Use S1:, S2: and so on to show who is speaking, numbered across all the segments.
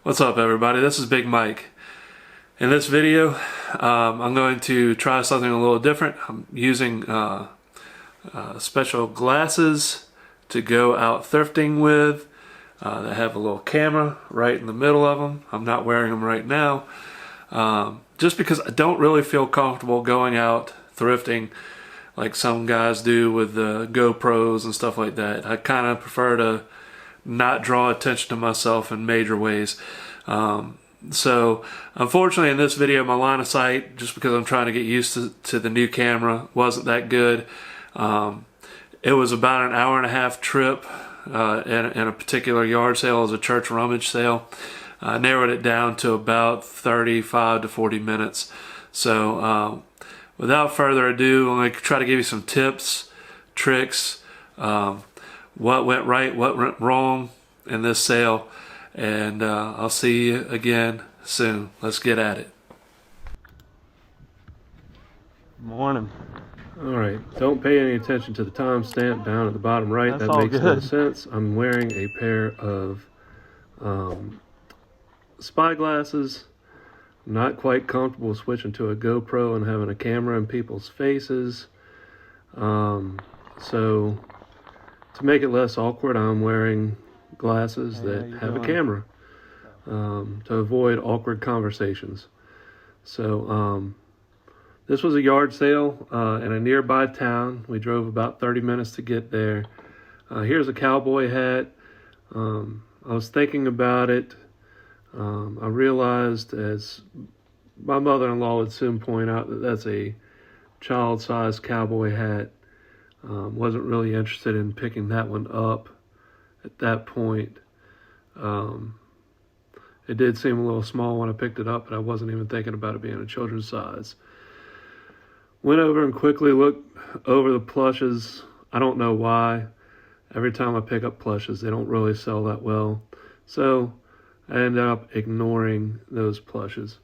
S1: What's up, everybody? This is Big Mike. In this video, I'm going to try something a little different. I'm using special glasses to go out thrifting with. They have a little camera right in the middle of them. I'm not wearing them right now, just because I don't really feel comfortable going out thrifting like some guys do with the GoPros and stuff like that. I kind of prefer to not draw attention to myself in major ways. So unfortunately in this video, my line of sight, just because I'm trying to get used to the new camera, wasn't that good. It was about an hour and a half trip in a particular yard sale. It was a church rummage sale. I narrowed it down to about 35 to 40 minutes. So without further ado, I'm going to try to give you some tips, tricks, what went right, what went wrong in this sale, and I'll see you again soon. Let's get at it.
S2: Morning.
S1: All right, don't pay any attention to the timestamp down at the bottom right.
S2: That's
S1: that makes no
S2: good.
S1: sense. I'm wearing a pair of spy glasses. I'm not quite comfortable switching to a GoPro and having a camera in people's faces. So to make it less awkward, I'm wearing glasses that have a camera to avoid awkward conversations. So this was a yard sale in a nearby town. We drove about 30 minutes to get there. Here's a cowboy hat. I was thinking about it. I realized, as my mother-in-law would soon point out, that that's a child-sized cowboy hat. Wasn't really interested in picking that one up at that point. It did seem a little small when I picked it up, but I wasn't even thinking about it being a children's size. Went over and quickly looked over the plushes. I don't know why. Every time I pick up plushes, they don't really sell that well. So I ended up ignoring those plushes.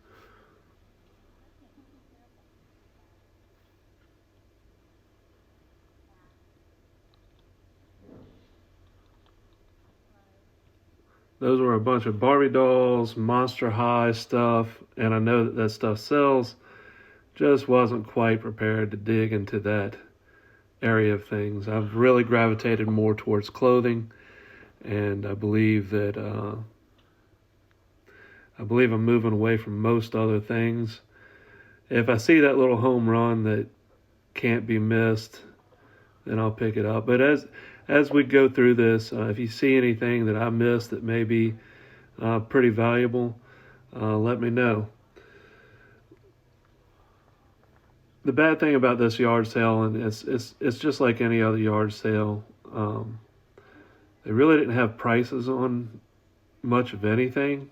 S1: Those were a bunch of Barbie dolls, Monster High stuff, and I know that stuff sells. Just wasn't quite prepared to dig into that area of things. I've really gravitated more towards clothing, and I believe that I'm moving away from most other things. If I see that little home run that can't be missed, then I'll pick it up. But as we go through this, if you see anything that I missed that may be pretty valuable, let me know. The bad thing about this yard sale, and it's just like any other yard sale, they really didn't have prices on much of anything.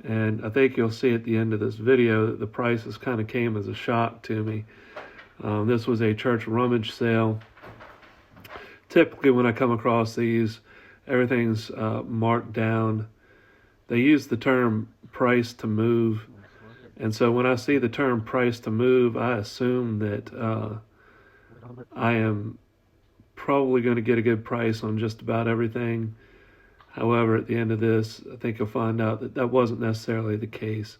S1: And I think you'll see at the end of this video that the prices kind of came as a shock to me. This was a church rummage sale. Typically when I come across these, everything's marked down. They use the term price to move. And so when I see the term price to move, I assume that I am probably going to get a good price on just about everything. However, at the end of this, I think you'll find out that that wasn't necessarily the case.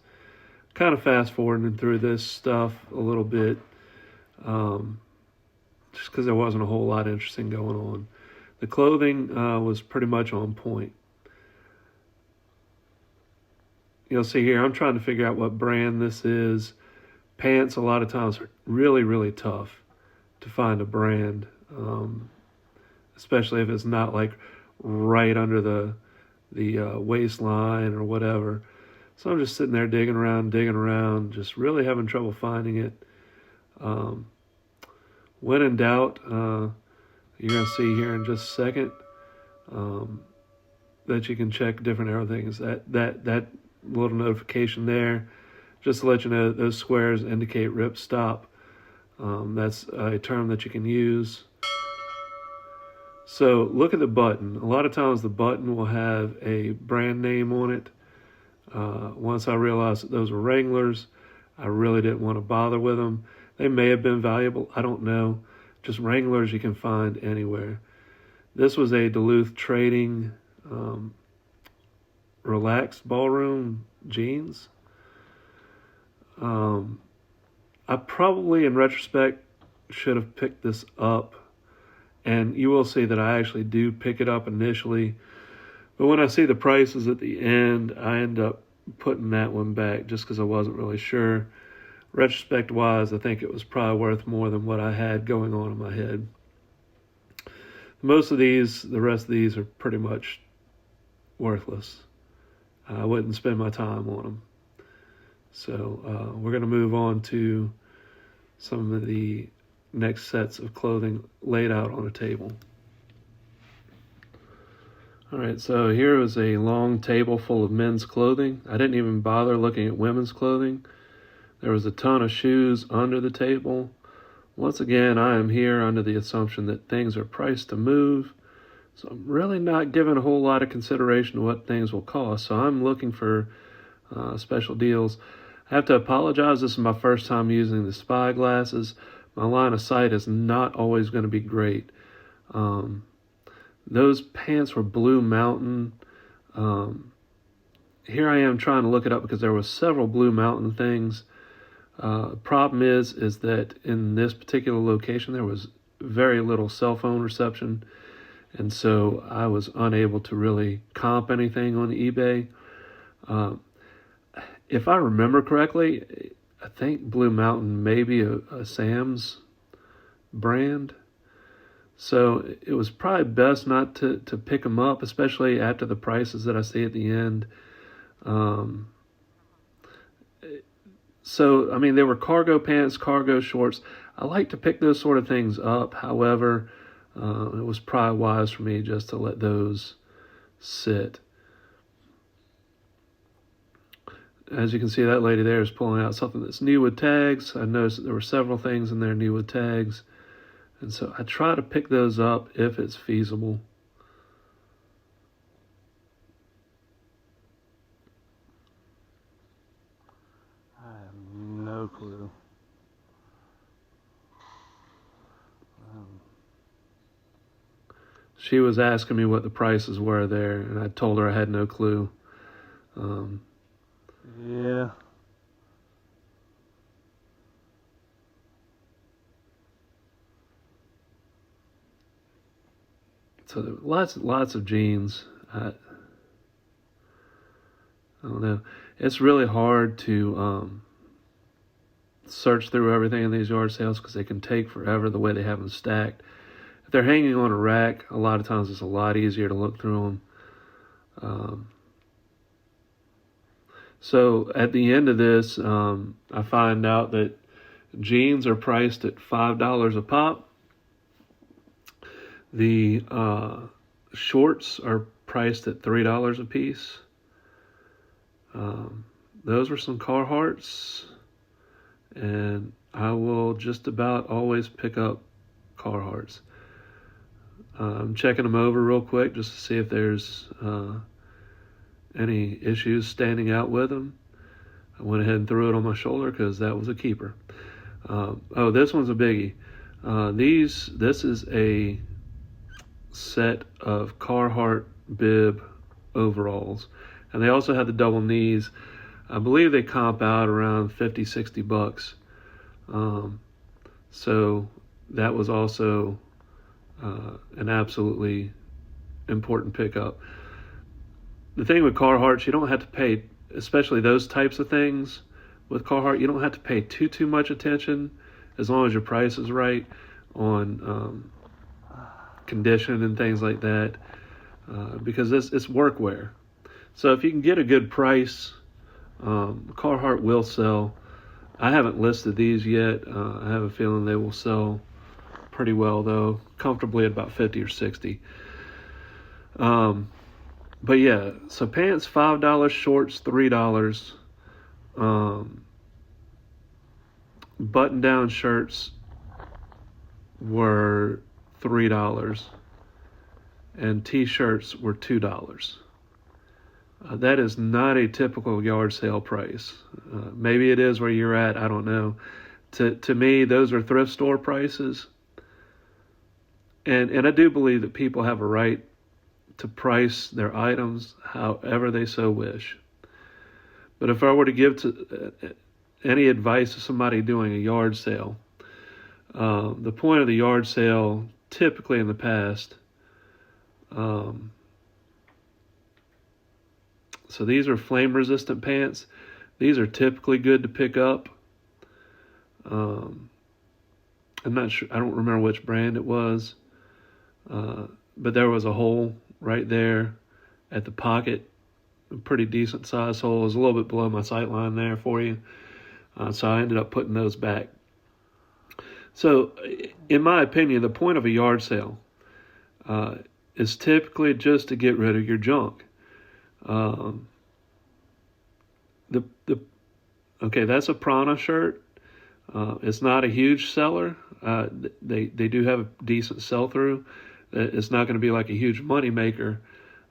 S1: Kind of fast forwarding through this stuff a little bit, just because there wasn't a whole lot interesting going on. The clothing was pretty much on point. You'll see here, I'm trying to figure out what brand this is. Pants, a lot of times, are really, really tough to find a brand, especially if it's not like right under the waistline or whatever. So I'm just sitting there digging around, just really having trouble finding it. When in doubt, you're going to see here in just a second that you can check different arrow things. That little notification there, just to let you know that those squares indicate rip stop. That's a term that you can use. So look at the button. A lot of times the button will have a brand name on it. Once I realized that those were Wranglers, I really didn't want to bother with them. They may have been valuable, I don't know. Just Wranglers you can find anywhere. This was a Duluth Trading relaxed ballroom jeans. I probably, in retrospect, should have picked this up. And you will see that I actually do pick it up initially. But when I see the prices at the end, I end up putting that one back just because I wasn't really sure. Retrospect-wise, I think it was probably worth more than what I had going on in my head. Most of these, the rest of these, are pretty much worthless. I wouldn't spend my time on them. So we're going to move on to some of the next sets of clothing laid out on a table. All right, so here is a long table full of men's clothing. I didn't even bother looking at women's clothing. There was a ton of shoes under the table. Once again, I am here under the assumption that things are priced to move. So I'm really not giving a whole lot of consideration to what things will cost. So I'm looking for special deals. I have to apologize. This is my first time using the spy glasses. My line of sight is not always going to be great. Those pants were Blue Mountain. Here I am trying to look it up because there were several Blue Mountain things. Problem is that in this particular location there was very little cell phone reception, and so I was unable to really comp anything on eBay. If I remember correctly, I think Blue Mountain may be a Sam's brand. So it was probably best not to pick them up, especially after the prices that I see at the end. So, I mean, there were cargo pants, cargo shorts. I like to pick those sort of things up. However, it was probably wise for me just to let those sit. As you can see, that lady there is pulling out something that's new with tags. I noticed that there were several things in there new with tags. And so I try to pick those up if it's feasible.
S2: I have no clue.
S1: She was asking me what the prices were there, and I told her I had no clue.
S2: Yeah.
S1: So there were lots of jeans. I don't know. It's really hard to search through everything in these yard sales because they can take forever the way they have them stacked. If they're hanging on a rack, a lot of times it's a lot easier to look through them. So at the end of this, I find out that jeans are priced at $5 a pop. The shorts are priced at $3 a piece. Those were some Carhartts, and I will just about always pick up Carhartts. I'm checking them over real quick just to see if there's any issues standing out with them. I went ahead and threw it on my shoulder because that was a keeper. Oh, this one's a biggie. This is a set of Carhartt bib overalls, and they also had the double knees. I believe they comp out around $50-$60. So that was also an absolutely important pickup. The thing with Carhartt, you don't have to pay, especially those types of things with Carhartt, you don't have to pay too much attention as long as your price is right on condition and things like that, because it's workwear. So if you can get a good price, Carhartt will sell. I haven't listed these yet. I have a feeling they will sell pretty well, though, comfortably at about 50 or 60. But yeah, so pants $5, shorts $3. Button-down shirts were $3, and t-shirts were $2. That is not a typical yard sale price. Maybe it is where you're at, I don't know. To me, those are thrift store prices. And I do believe that people have a right to price their items however they so wish. But if I were to give any advice to somebody doing a yard sale, the point of the yard sale, typically in the past, so these are flame resistant pants. These are typically good to pick up. I'm not sure, I don't remember which brand it was, but there was a hole right there at the pocket, a pretty decent size hole. It was a little bit below my sight line there for you. So I ended up putting those back. So in my opinion, the point of a yard sale is typically just to get rid of your junk. Okay, that's a Prana shirt. It's not a huge seller. They do have a decent sell-through. It's not going to be like a huge money maker.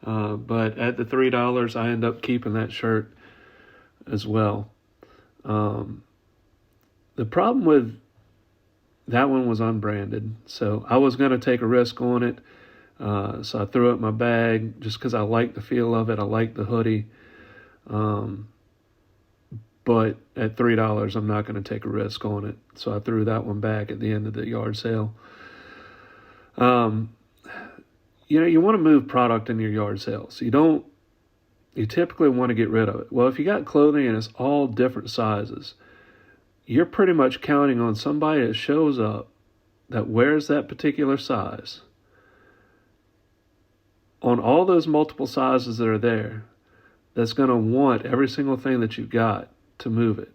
S1: But at the $3, I end up keeping that shirt as well. The problem with that one was unbranded, so I was going to take a risk on it. So I threw it in my bag just because I like the feel of it. I like the hoodie. But at $3, I'm not going to take a risk on it. So I threw that one back at the end of the yard sale. You want to move product in your yard sales. You typically want to get rid of it. Well, if you got clothing and it's all different sizes, you're pretty much counting on somebody that shows up that wears that particular size. On all those multiple sizes that are there, that's going to want every single thing that you've got to move it.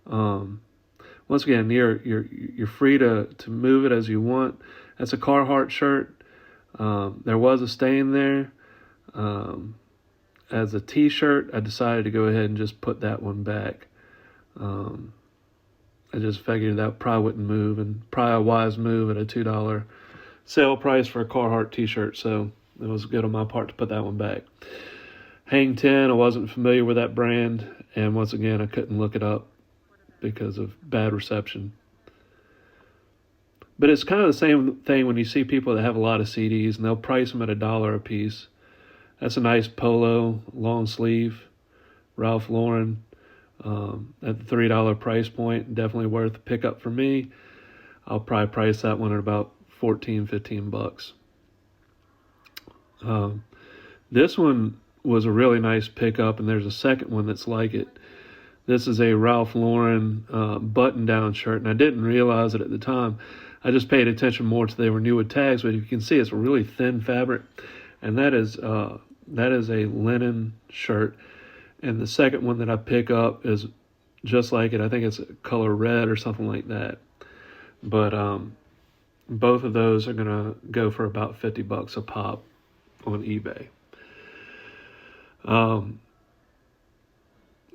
S1: Once again, you're free to move it as you want. That's a Carhartt shirt. There was a stain there. As a t-shirt, I decided to go ahead and just put that one back. I just figured that probably wouldn't move, and probably a wise move at a $2 sale price for a Carhartt t-shirt. So it was good on my part to put that one back. Hang 10, I wasn't familiar with that brand, and once again, I couldn't look it up because of bad reception. But it's kind of the same thing when you see people that have a lot of CDs, and they'll price them at $1 a piece. That's a nice polo, long sleeve, Ralph Lauren, at the $3 price point, definitely worth the pickup for me. I'll probably price that one at about $14-15. This one was a really nice pickup, and there's a second one that's like it. This is a Ralph Lauren button-down shirt, and I didn't realize it at the time. I just paid attention more to they were new with tags, but you can see it's a really thin fabric, and that is a linen shirt. And the second one that I pick up is just like it. I think it's color red or something like that. But both of those are going to go for about $50 a pop on eBay.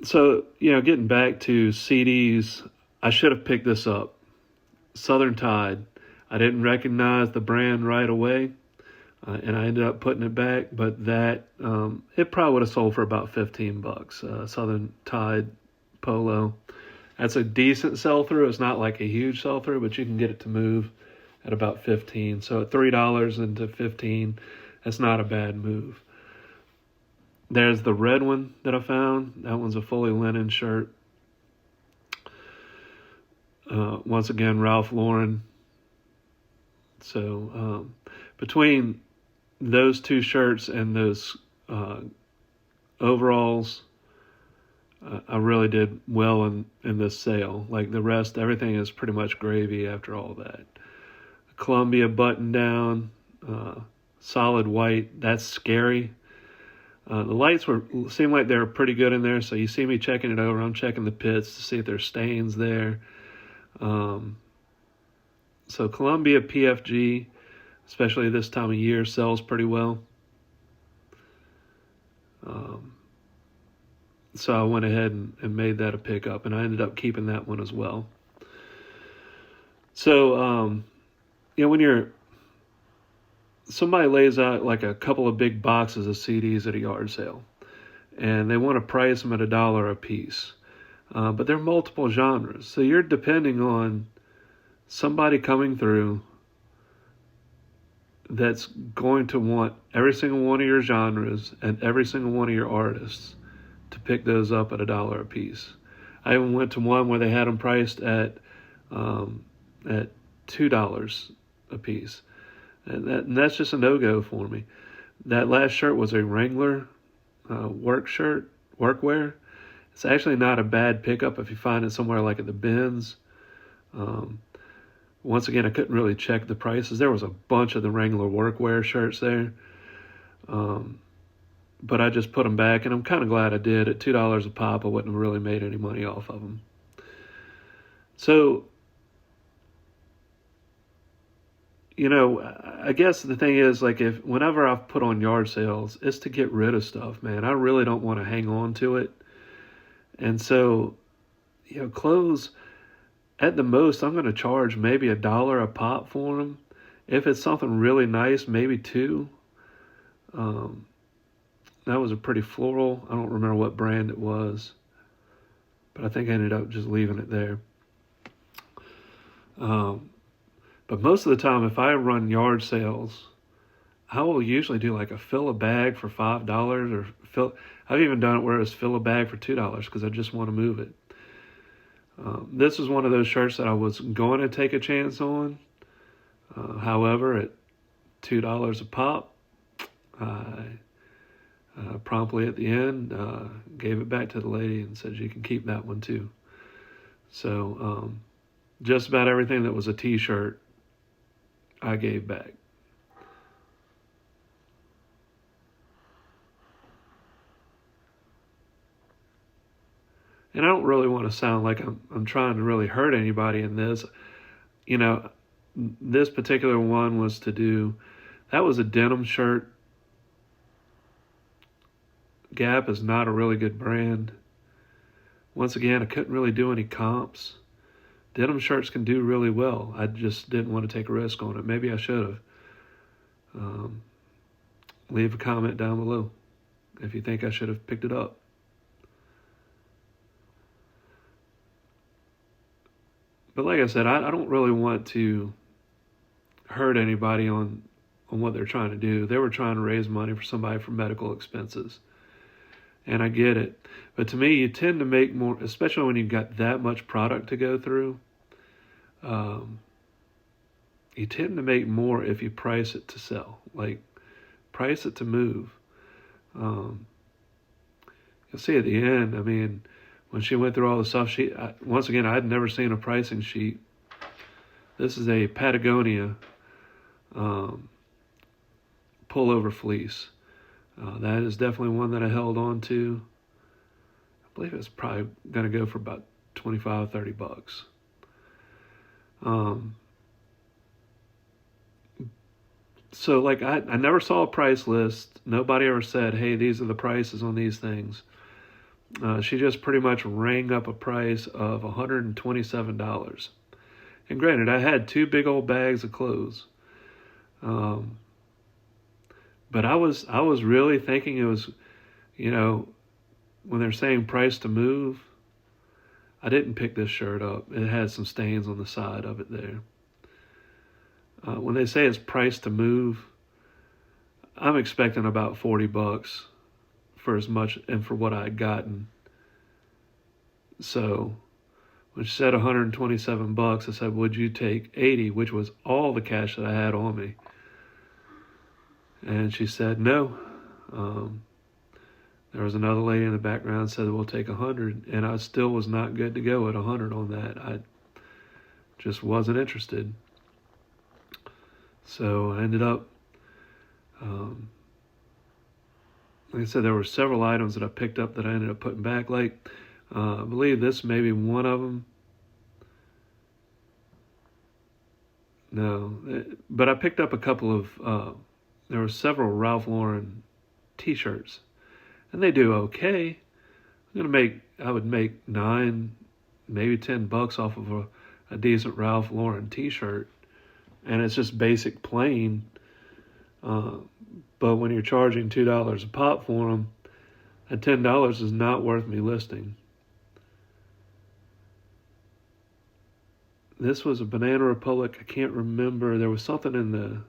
S1: So, getting back to CDs, I should have picked this up. Southern Tide. I didn't recognize the brand right away, and I ended up putting it back, but that, it probably would have sold for about $15. Southern Tide Polo. That's a decent sell-through. It's not like a huge sell-through, but you can get it to move at about $15. So at $3 into $15, that's not a bad move. There's the red one that I found. That one's a fully linen shirt. Once again, Ralph Lauren. So between those two shirts and those overalls, I really did well in this sale. Like the rest, everything is pretty much gravy after all that. Columbia button down, solid white. That's scary. The lights seemed like they were pretty good in there, so you see me checking it over. I'm checking the pits to see if there's stains there. So Columbia PFG, especially this time of year, sells pretty well. So I went ahead and made that a pickup, and I ended up keeping that one as well. So, when somebody lays out like a couple of big boxes of CDs at a yard sale, and they want to price them at $1 a piece, but they're multiple genres. So you're depending on somebody coming through that's going to want every single one of your genres and every single one of your artists to pick those up at $1 a piece. I even went to one where they had them priced at $2 a piece, and that's just a no-go for me. That last shirt was a Wrangler workwear. It's actually not a bad pickup if you find it somewhere like at the bins. Once again, I couldn't really check the prices. There was a bunch of the Wrangler workwear shirts there. But I just put them back, and I'm kind of glad I did. At $2 a pop, I wouldn't have really made any money off of them. So, I guess the thing is, like, whenever I've put on yard sales, it's to get rid of stuff, man. I really don't want to hang on to it. And so, clothes, at the most, I'm going to charge maybe $1 a pop for them. If it's something really nice, maybe $2. That was a pretty floral. I don't remember what brand it was, but I think I ended up just leaving it there. But most of the time, if I run yard sales, I will usually do like a fill a bag for $5 or I've even done it where it's fill a bag for $2 because I just want to move it. This is one of those shirts that I was going to take a chance on. However, at $2 a pop, I promptly at the end gave it back to the lady and said, you can keep that one too. So just about everything that was a t-shirt, I gave back. And I don't really want to sound like I'm trying to really hurt anybody in this. This particular one was that was a denim shirt. Gap is not a really good brand. Once again, I couldn't really do any comps. Denim shirts can do really well. I just didn't want to take a risk on it. Maybe I should have. Leave a comment down below if you think I should have picked it up. But like I said, I don't really want to hurt anybody on what they're trying to do. They were trying to raise money for somebody for medical expenses. And I get it. But to me, you tend to make more, especially when you've got that much product to go through. You tend to make more if you price it to sell. Like, price it to move. You'll see at the end, when she went through all the stuff, once again, I'd never seen a pricing sheet. This is a Patagonia pullover fleece. That is definitely one that I held on to. I believe it's probably going to go for about $25, $30. So like I never saw a price list. Nobody ever said, hey, these are the prices on these things. She just pretty much rang up a price of $127. And granted, I had 2 big old bags of clothes. But I was really thinking it was, when they're saying price to move, I didn't pick this shirt up. It had some stains on the side of it there. When they say it's price to move, I'm expecting about $40 for as much and for what I had gotten. So when she said $127, I said, would you take 80, which was all the cash that I had on me? And she said, no. There was another lady in the background said, we'll take 100. And I still was not good to go at 100 on that. I just wasn't interested. So I ended up, like I said, there were several items that I picked up that I ended up putting back. Like, I believe this may be one of them. No, but I picked up a couple of, there were several Ralph Lauren t-shirts, and they do okay. I would make $9, maybe $10 off of a decent Ralph Lauren t-shirt, and it's just basic plain. But when you're charging $2 a pop for them, at $10 is not worth me listing. This was a Banana Republic. I can't remember. There was something in the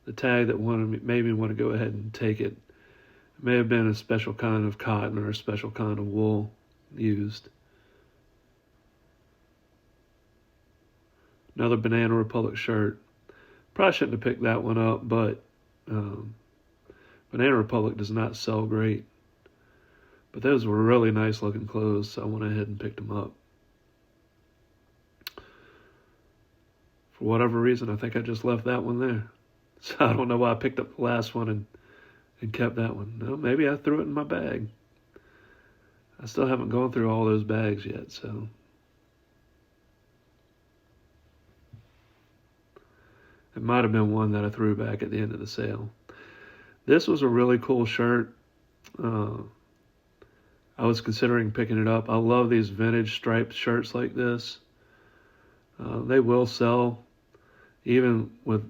S1: the tag that made me want to go ahead and take it. It may have been a special kind of cotton or a special kind of wool used. Another Banana Republic shirt. Probably shouldn't have picked that one up, but Banana Republic does not sell great. But those were really nice looking clothes, so I went ahead and picked them up. For whatever reason, I think I just left that one there. So I don't know why I picked up the last one and kept that one. No, maybe I threw it in my bag. I still haven't gone through all those bags yet, so. It might have been one that I threw back at the end of the sale. This was a really cool shirt. I was considering picking it up. I love these vintage striped shirts like this. They will sell even with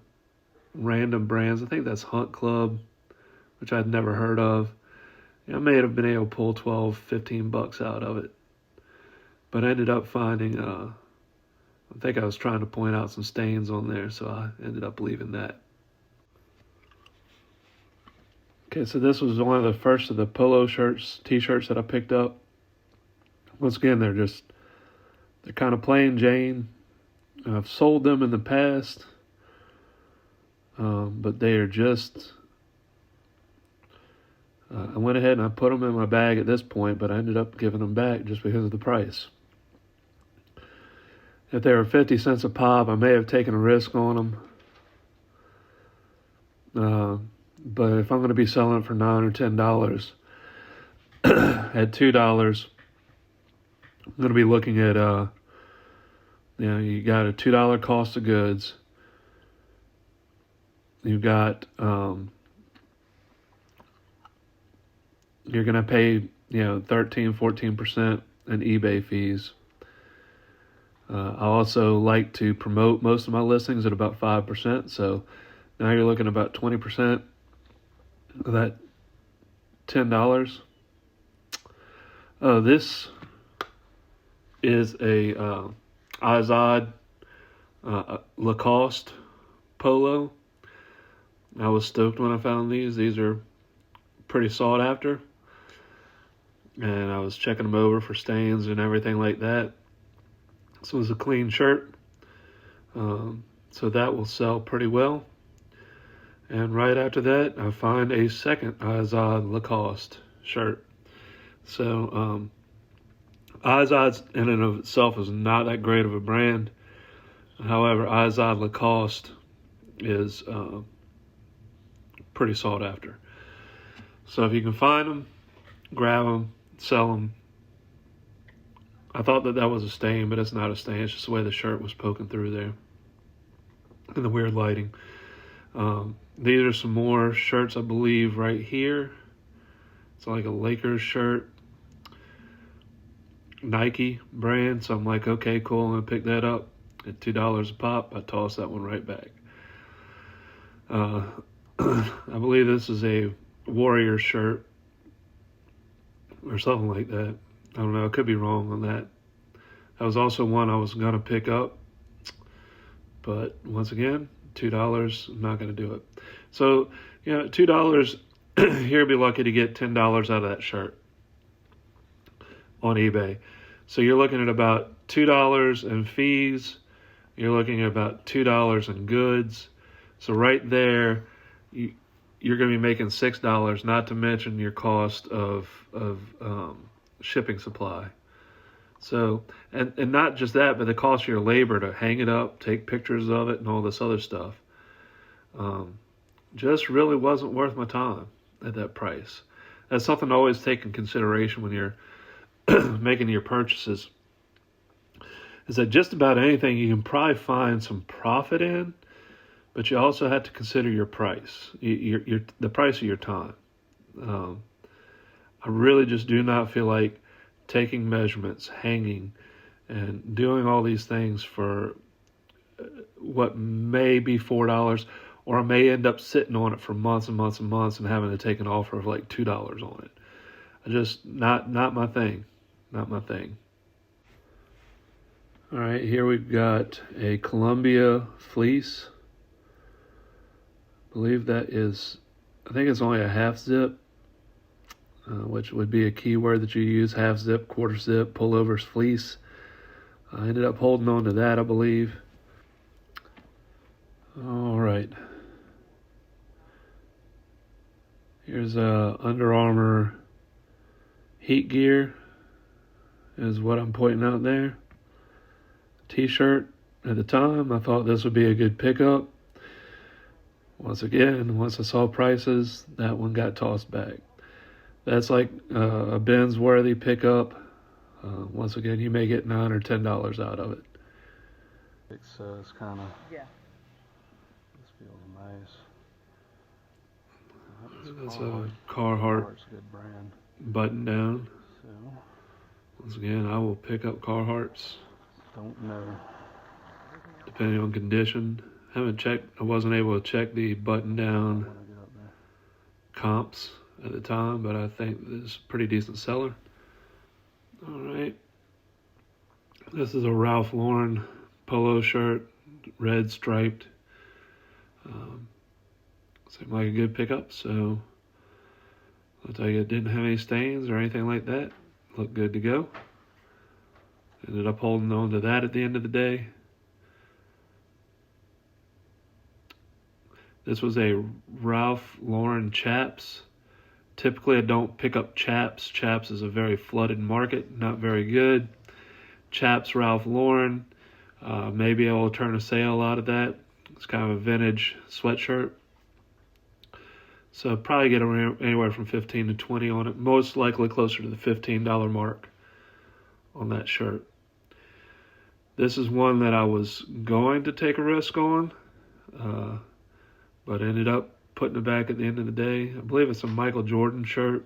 S1: random brands. I think that's Hunt Club, which I'd never heard of. I may have been able to pull $12, $15 out of it. But I ended up finding, I think I was trying to point out some stains on there, so I ended up leaving that. Okay, so this was one of the first of the polo shirts, t-shirts that I picked up. Once again, they're kind of plain Jane. I've sold them in the past, but they are just, I went ahead and I put them in my bag at this point, but I ended up giving them back just because of the price. If they were 50 cents a pop, I may have taken a risk on them. But if I'm going to be selling it for $9 or $10 at $2, I'm going to be looking at, you got a $2 cost of goods. You've got, you're going to pay, 13, 14% in eBay fees. I also like to promote most of my listings at about 5%. So now you're looking at about 20% of that $10. This is a Izod Lacoste polo. I was stoked when I found these. These are pretty sought after. And I was checking them over for stains and everything like that. This was a clean shirt. So that will sell pretty well. And right after that, I find a second Izod Lacoste shirt. So Izod in and of itself is not that great of a brand. However, Izod Lacoste is pretty sought after. So if you can find them, grab them, sell them. I thought that was a stain, but it's not a stain. It's just the way the shirt was poking through there and the weird lighting. These are some more shirts, I believe, right here. It's like a Lakers shirt. Nike brand. So I'm like, okay, cool. I'm going to pick that up at $2 a pop. I tossed that one right back. I believe this is a Warrior shirt or something like that. I don't know. I could be wrong on that. That was also one I was going to pick up. But once again, $2, I'm not going to do it. So, $2, you'll be lucky to get $10 out of that shirt on eBay. So you're looking at about $2 in fees. You're looking at about $2 in goods. So right there, you're going to be making $6, not to mention your cost of shipping supply. So, and not just that, but the cost of your labor to hang it up, take pictures of it, and all this other stuff. Just really wasn't worth my time at that price. That's something to always take in consideration when you're making your purchases. Is that just about anything you can probably find some profit in, but you also have to consider your price, the price of your time. I really just do not feel like taking measurements, hanging, and doing all these things for what may be $4, or I may end up sitting on it for months and months and months and having to take an offer of like $2 on it. Not my thing. Not my thing. All right, here we've got a Columbia fleece. believe that is, I think it's only a half zip, which would be a keyword that you use: half zip, quarter zip, pullovers, fleece. I ended up holding on to that, I believe. All right. Here's a Under Armour heat gear is what I'm pointing out there. T-shirt. At the time, I thought this would be a good pickup. Once again, once I saw prices, that one got tossed back. That's like a Bins worthy pickup. Once again, you may get $9 or $10 out of it.
S2: It's kind of,
S3: Yeah.
S2: this feels nice.
S1: That's a Carhartt
S2: Carhartt's a good brand.
S1: button down.
S2: So,
S1: Once again, I will pick up Carhartts
S2: don't know.
S1: depending on condition. Haven't checked. I wasn't able to check the button down
S2: I want to get up there.
S1: comps at the time, but I think this is a pretty decent seller. All right. This is a Ralph Lauren polo shirt, red striped. Seemed like a good pickup, so I'll tell you, it didn't have any stains or anything like that. Looked good to go. Ended up holding on to that at the end of the day. This was a Ralph Lauren Chaps. Typically, I don't pick up Chaps. Chaps is a very flooded market, not very good. Chaps Ralph Lauren. Maybe I will turn a sale out of that. It's kind of a vintage sweatshirt. So probably get anywhere from 15 to 20 on it. Most likely closer to the $15 mark on that shirt. This is one that I was going to take a risk on, but ended up putting it back at the end of the day. I believe it's a Michael Jordan shirt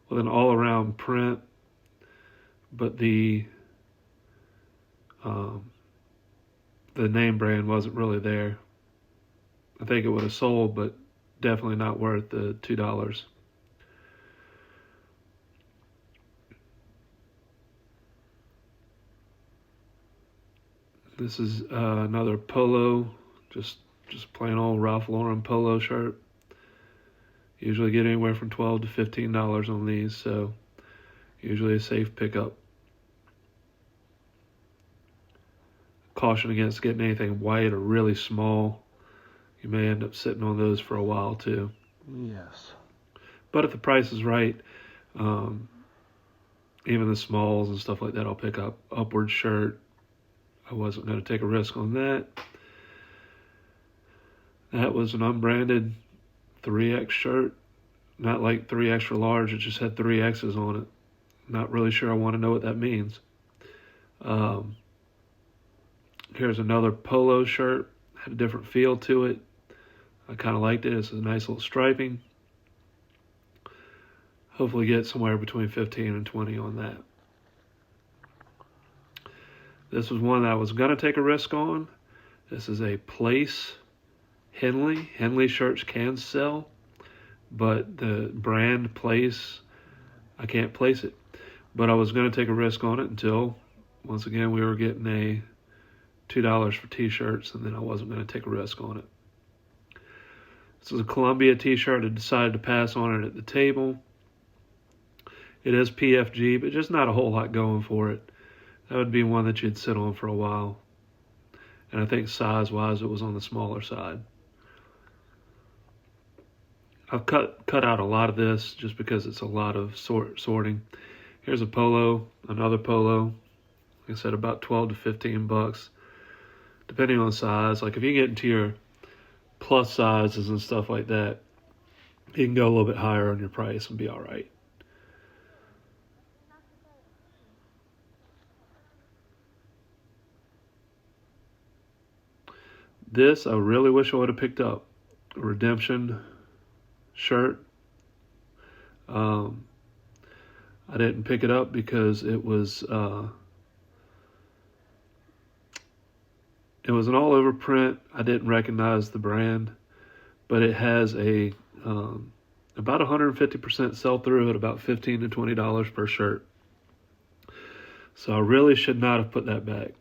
S1: with an all-around print, but the name brand wasn't really there. I think it would have sold, but definitely not worth the $2. This is another polo, just plain old Ralph Lauren polo shirt. Usually get anywhere from $12 to $15 on these, so usually a safe pickup. Caution against getting anything white or really small. You may end up sitting on those for a while too.
S2: Yes.
S1: But if the price is right, even the smalls and stuff like that, I'll pick up. Upward shirt. I wasn't going to take a risk on that. That was an unbranded 3X shirt. Not like 3 extra large, it just had 3 X's on it. Not really sure I want to know what that means. Here's another polo shirt. Had a different feel to it. I kind of liked it. It's a nice little striping. Hopefully get somewhere between 15 and 20 on that. This was one that I was going to take a risk on. This is a Place Henley. Henley shirts can sell, but the brand Place, I can't place it. But I was going to take a risk on it until, once again, we were getting a $2 for t-shirts, and then I wasn't going to take a risk on it. This is a Columbia t-shirt. I decided to pass on it at the table. It is PFG, but just not a whole lot going for it. That would be one that you'd sit on for a while. And I think size-wise, it was on the smaller side. I've cut out a lot of this just because it's a lot of sorting. Here's a polo, another polo. Like I said, about 12 to 15 bucks, depending on size. Like if you get into your plus sizes and stuff like that, you can go a little bit higher on your price and be all right. This I really wish I would have picked up. A Redemption shirt. I didn't pick it up because it was an all over print. I didn't recognize the brand, but it has a about 150% sell through at about $15 to $20 per shirt. So I really should not have put that back.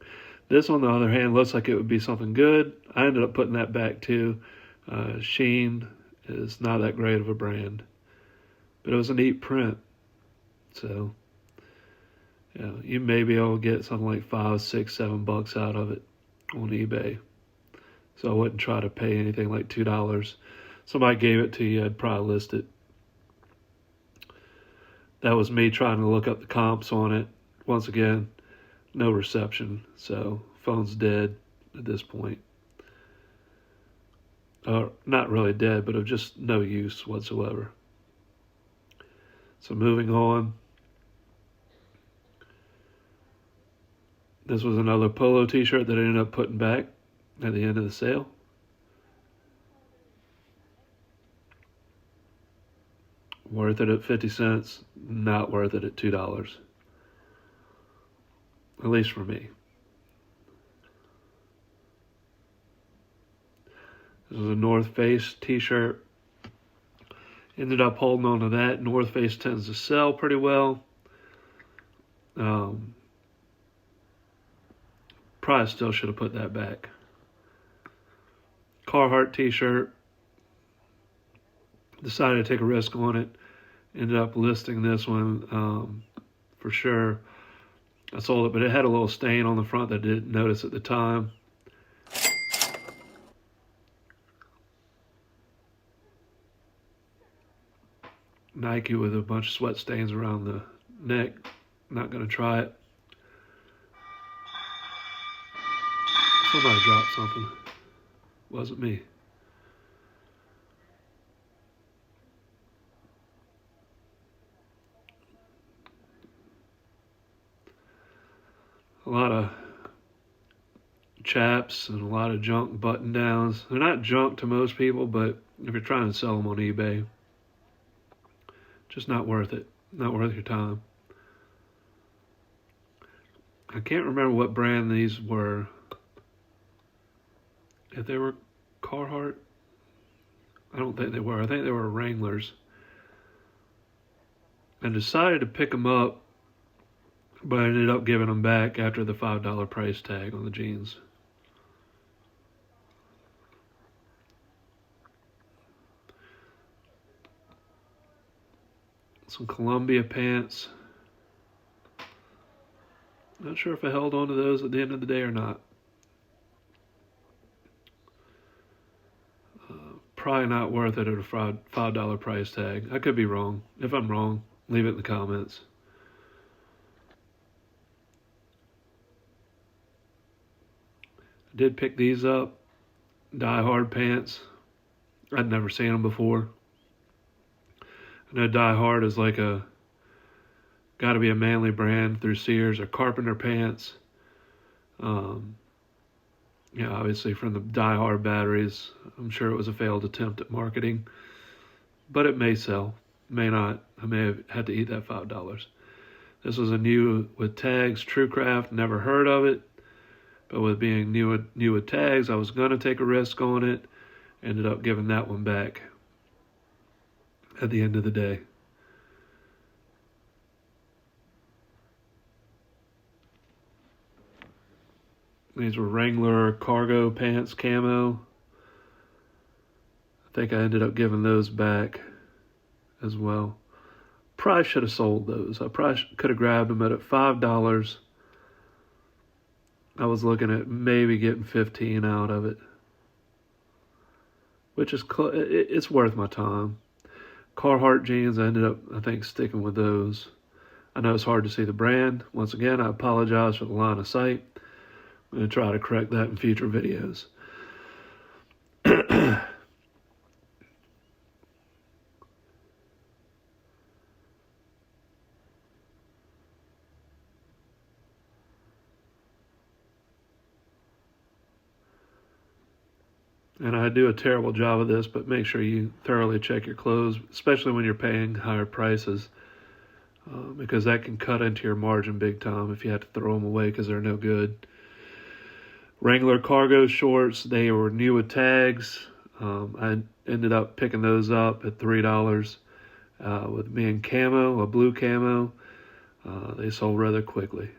S1: This, on the other hand, looks like it would be something good. I ended up putting that back too, Sheen is not that great of a brand, but it was a neat print. So, you may be able to get something like $5, $6, $7 out of it on eBay. So I wouldn't try to pay anything like $2. Somebody gave it to you, I'd probably list it. That was me trying to look up the comps on it. Once again, no reception, so phone's dead at this point. Not really dead, but of just no use whatsoever. So moving on. This was another polo t-shirt that I ended up putting back at the end of the sale. Worth it at 50 cents, not worth it at $2. At least for me. This was a North Face t-shirt. Ended up holding on to that. North Face tends to sell pretty well. Probably still should have put that back. Carhartt t-shirt. Decided to take a risk on it. Ended up listing this one for sure. I sold it, but it had a little stain on the front that I didn't notice at the time. Nike with a bunch of sweat stains around the neck. Not going to try it. Somebody dropped something. Wasn't me. A lot of chaps and a lot of junk button downs. They're not junk to most people, but if you're trying to sell them on eBay, just not worth it. Not worth your time. I can't remember what brand these were. If they were Carhartt, I don't think they were. I think they were Wranglers. I decided to pick them up, but I ended up giving them back after the $5 price tag on the jeans. Some Columbia pants. Not sure if I held on to those at the end of the day or not. Probably not worth it at a $5 price tag. I could be wrong. If I'm wrong, leave it in the comments. I did pick these up. Die Hard pants. I'd never seen them before. I know Die Hard is like gotta be a manly brand through Sears, or Carpenter pants. Obviously from the Die Hard batteries, I'm sure it was a failed attempt at marketing, but it may sell, may not. I may have had to eat that $5. This was a new with tags, TrueCraft, never heard of it, but with being new with tags, I was gonna take a risk on it. Ended up giving that one back at the end of the day. These were Wrangler cargo pants, camo. I think I ended up giving those back as well. Probably should have sold those. I probably could have grabbed them at $5. I was looking at maybe getting 15 out of it, which is it's worth my time. Carhartt jeans, I ended up, I think, sticking with those. I know it's hard to see the brand. Once again, I apologize for the line of sight. I'm going to try to correct that in future videos. And I do a terrible job of this, but make sure you thoroughly check your clothes, especially when you're paying higher prices, because that can cut into your margin big time if you have to throw them away because they're no good. Wrangler cargo shorts, they were new with tags. I ended up picking those up at $3 with me and camo, a blue camo. They sold rather quickly.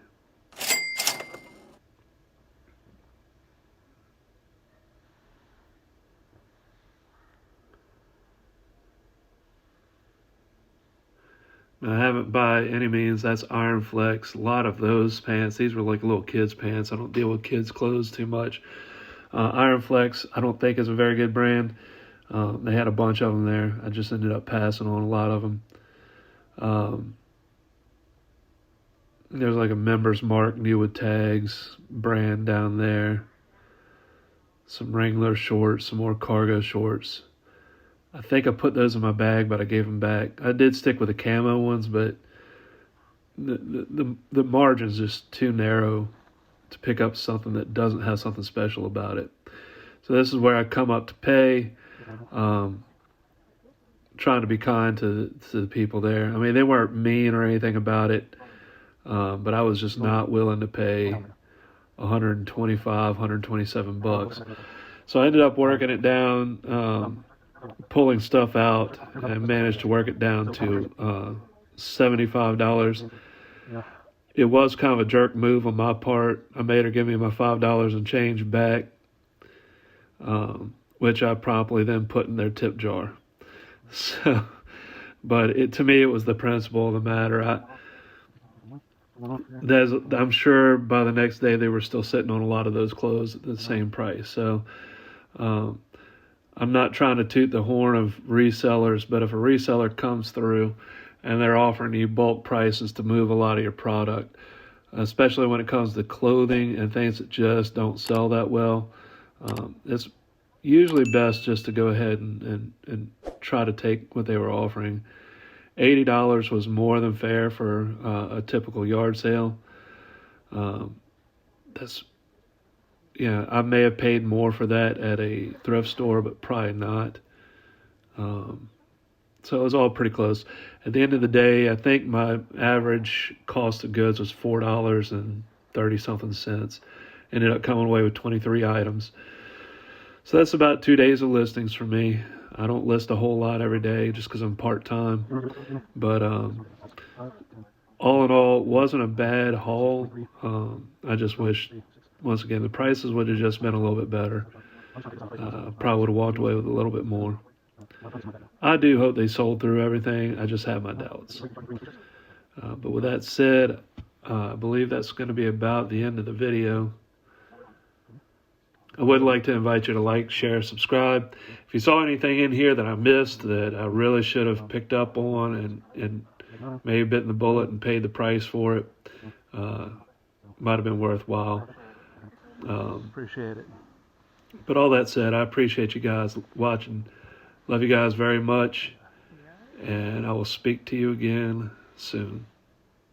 S1: I haven't by any means. That's Iron Flex. A lot of those pants. These were like little kids' pants. I don't deal with kids' clothes too much. Iron Flex, I don't think is a very good brand. They had a bunch of them there. I just ended up passing on a lot of them. There's like a Members Mark new with tags brand down there. Some Wrangler shorts, some more cargo shorts. I think I put those in my bag, but I gave them back. I did stick with the camo ones, but the margin's just too narrow to pick up something that doesn't have something special about it. So this is where I come up to pay, trying to be kind to the people there. I mean, they weren't mean or anything about it, but I was just not willing to pay 125, 127 bucks. So I ended up working it down, pulling stuff out, and managed to work it down to $75. It was kind of a jerk move on my part. I made her give me my $5 and change back, which I promptly then put in their tip jar. So, but to me, it was the principle of the matter. I'm sure by the next day they were still sitting on a lot of those clothes at the same price. So I'm not trying to toot the horn of resellers, but if a reseller comes through and they're offering you bulk prices to move a lot of your product, especially when it comes to clothing and things that just don't sell that well, it's usually best just to go ahead and try to take what they were offering. $80 was more than fair for a typical yard sale. I may have paid more for that at a thrift store, but probably not. So it was all pretty close. At the end of the day, I think my average cost of goods was $4.30-something. Ended up coming away with 23 items. So that's about 2 days of listings for me. I don't list a whole lot every day just because I'm part-time. But all in all, it wasn't a bad haul. I just wish, once again, the prices would have just been a little bit better. Probably would have walked away with a little bit more. I do hope they sold through everything. I just have my doubts. But with that said, I believe that's going to be about the end of the video. I would like to invite you to like, share, subscribe. If you saw anything in here that I missed that I really should have picked up on and maybe bitten the bullet and paid the price for it, might have been worthwhile.
S2: Appreciate it.
S1: But all that said, I appreciate you guys watching. Love you guys very much. And I will speak to you again soon.